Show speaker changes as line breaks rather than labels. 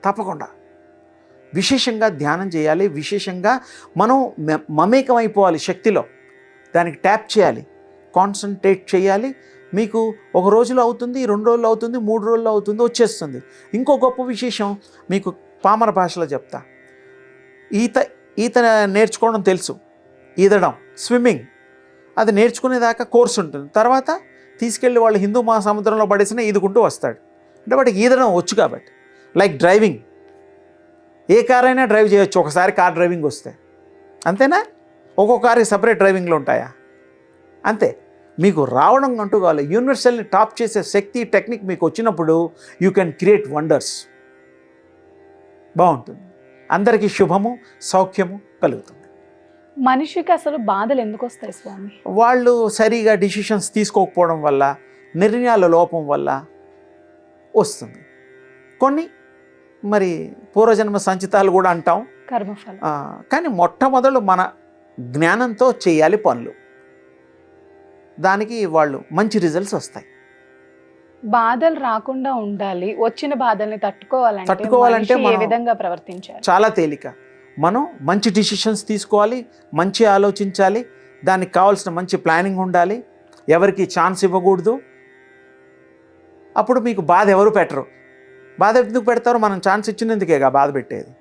తప్పకుండా విశేషంగా ధ్యానం చేయాలి. విశేషంగా మనం మమేకం అయిపోవాలి శక్తిలో. దానికి ట్యాప్ చేయాలి, కాన్సన్ట్రేట్ చేయాలి. మీకు ఒక రోజులో అవుతుంది, 2 రోజులు అవుతుంది, 3 రోజుల్లో అవుతుంది, వచ్చేస్తుంది. ఇంకో గొప్ప విశేషం మీకు పామర భాషలో చెప్తా. ఈత నేర్చుకోవడం తెలుసు, ఈదడం, స్విమ్మింగ్, అది నేర్చుకునేదాకా కోర్సు ఉంటుంది. తర్వాత తీసుకెళ్ళి వాళ్ళు హిందూ మహాసముద్రంలో పడేసినా ఈదుకుంటూ వస్తాడు. అంటే వాడికి ఈదడం వచ్చు కాబట్టి. లైక్ డ్రైవింగ్, ఏ కార్ అయినా డ్రైవ్ చేయొచ్చు ఒకసారి కార్ డ్రైవింగ్ వస్తే. అంతేనా? ఒక్కొక్క కార్కి సపరేట్ డ్రైవింగ్లు ఉంటాయా? అంతే. మీకు రావడం అంటూ కావాలి. యూనివర్సల్ని టాప్ చేసే శక్తి, టెక్నిక్ మీకు వచ్చినప్పుడు యూ కెన్ క్రియేట్ వండర్స్. బాగుంటుంది. అందరికీ శుభము, సౌఖ్యము కలుగుతుంది.
మనిషికి అసలు బాధలు ఎందుకు వస్తాయి స్వామి?
వాళ్ళు సరిగా డిసిషన్స్ తీసుకోకపోవడం వల్ల, నిర్ణయాల లోపం వల్ల వస్తుంది. కొన్ని మరి పూర్వజన్మ సంచితాలు కూడా అంటాం,
కర్మఫలం.
కానీ మొట్టమొదలు మన జ్ఞానంతో చేయాలి పనులు. దానికి వాళ్ళు మంచి రిజల్ట్స్ వస్తాయి.
బాధలు రాకుండా ఉండాలి, వచ్చిన బాధల్ని తట్టుకోవాలంటే ఏ విధంగా ప్రవర్తించాలి?
చాలా తేలిక. మనం మంచి డిసిషన్స్ తీసుకోవాలి, మంచి ఆలోచించాలి, దానికి కావాల్సిన మంచి ప్లానింగ్ ఉండాలి, ఎవరికి ఛాన్స్ ఇవ్వకూడదు. అప్పుడు మీకు బాధ ఎవరు పెట్టరు. బాధ ఎందుకు పెడతారు? మనం ఛాన్స్ ఇచ్చినందుకేగా బాధ పెట్టేది.